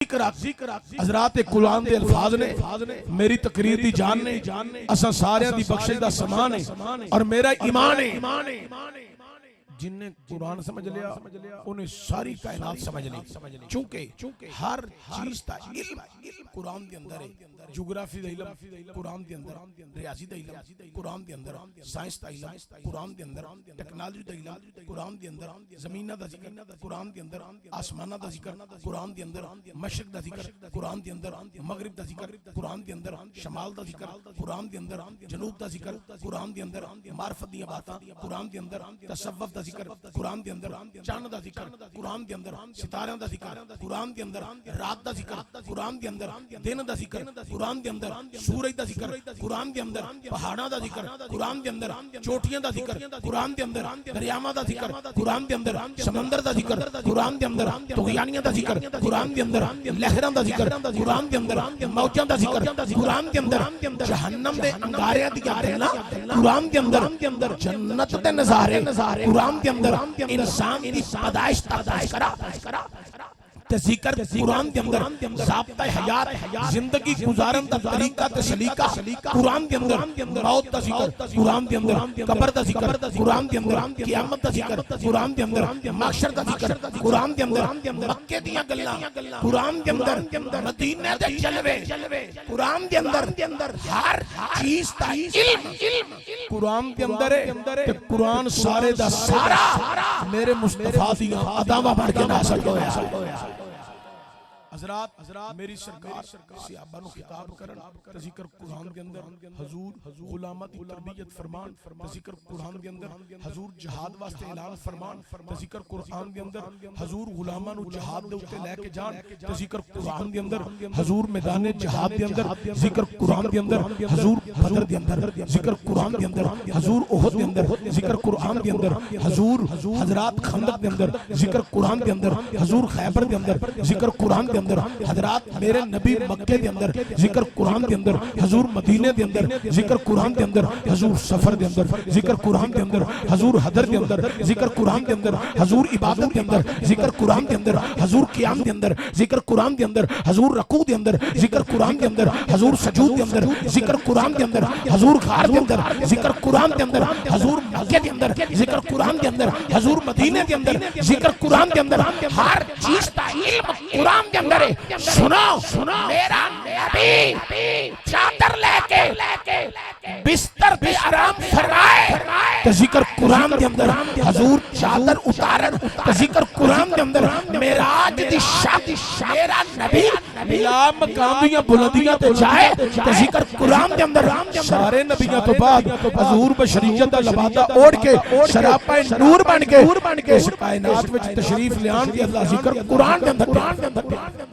حضرات قرآن دے الفاظ نے میری تقریر دی جان نے اساں سارے دی بخشش دا سامان ہے اور میرا ایمان ہے جن نے قرآن سمجھ لیا انہیں ساری کائنات سمجھ لی چونکہ ہر چیز دا علم قرآن دے اندر ہے جغرافی دا علم قرآن دے اندر ریاضی دا علم قرآن دے اندر سائنس دا علم قرآن دے اندر ٹیکنالوجی دا علم قرآن دے اندر زمینہ دا ذکر قرآن دے اندر آسمانہ دا ذکر قرآن دے اندر مشرق دا ذکر قرآن دے اندر مغرب دا ذکر قرآن دے اندر شمال دا ذکر قرآن دے اندر جنوب دا ذکر قرآن دے اندر معرفت دی باتاں قرآن دے اندر تصوف دا ذکر قرآن دے اندر چاند دا ذکر قرآن دے اندر ستاریاں دا ذکر قرآن دے اندر رات دا ذکر قرآن دے اندر دن دا ذکر قرآن دے اندر سورج دا ذکر قرآن دے اندر پہاڑاں دا ذکر قرآن دے اندر چوٹیاں دا ذکر قرآن دے اندر دریاواں دا ذکر قرآن دے اندر سمندر دا ذکر قرآن دے اندر طغیانیاں دا ذکر قرآن دے اندر لہراں دا ذکر قرآن دے اندر موجاں دا ذکر قرآن دے اندر جہنم دے انگاریاں دی گلاں قرآن دے اندر جنت دے نظارے قرآن دے اندر انسان دی پیدائش دا تذکرہ ذکر قرآن دے اندر ضابطہ حیات زندگی گزارن دا طریقہ تے سلیقہ قرآن دے اندر موت دا ذکر قرآن دے اندر قبر دا ذکر قرآن دے اندر قیامت دا ذکر قرآن دے اندر محشر دا ذکر قرآن دے اندر مکے دیاں گلاں قرآن دے اندر مدینے دے جلوے قرآن دے اندر ہر چیز دا علم قرآن دے اندر ہے تے قرآن سارے دا سارا میرے مصطفیٰ دیاں اداواں بن کے نازل ہویا حضرات میری سرکار صحابہ نو خطاب کرن ذکر قرآن کے اندر حضور غلامت تربیت فرمان ذکر قرآن کے اندر حضور جہاد واسطے اعلان فرمان ذکر قرآن کے اندر حضور غلاماں نو جہاد دے اوتے لے کے جان ذکر قرآن کے اندر حضور میدان جہاد دے اندر ذکر قرآن کے اندر حضور بدر دے اندر ذکر قرآن کے اندر حضور احد دے اندر ذکر قرآن کے اندر حضور حضرات خندق دے اندر ذکر قرآن کے اندر حضور خیبر دے اندر ذکر قرآن کے اندر حضرات میرے نبی مکے دے اندر ذکر قرآن دے اندر حضور مدینے دے اندر ذکر قرآن دے اندر حضور سفر دے اندر ذکر قرآن دے اندر حضور حضر دے اندر ذکر قرآن دے اندر حضور عبادت دے اندر ذکر قرآن دے اندر حضور قیام دے اندر ذکر قرآن دے اندر حضور رکوع دے اندر ذکر قرآن دے اندر حضور سجود دے اندر ذکر قرآن دے اندر حضور غار دے اندر ذکر قرآن دے اندر حضور مکے دے اندر ذکر قرآن دے اندر حضور مدینے دے اندر ذکر قرآن دے اندر ہر چیز دا علم قرآن دے اندر سنو میرا نبی چادر لے کے بستر پہ آرام فرمائے ذکر قرآن دے اندر حضور چادر اتارن ذکر قرآن دے اندر معراج دی شب میرا نبی بلا مقام دیاں بلندیاں تے جائے ذکر قرآن دے اندر سارے نبیوں تو بعد حضور بشریت دا لبادہ اوڑھ کے سراپا نور بن کے اس کائنات وچ تشریف لیان دی اللہ ذکر قرآن دے اندر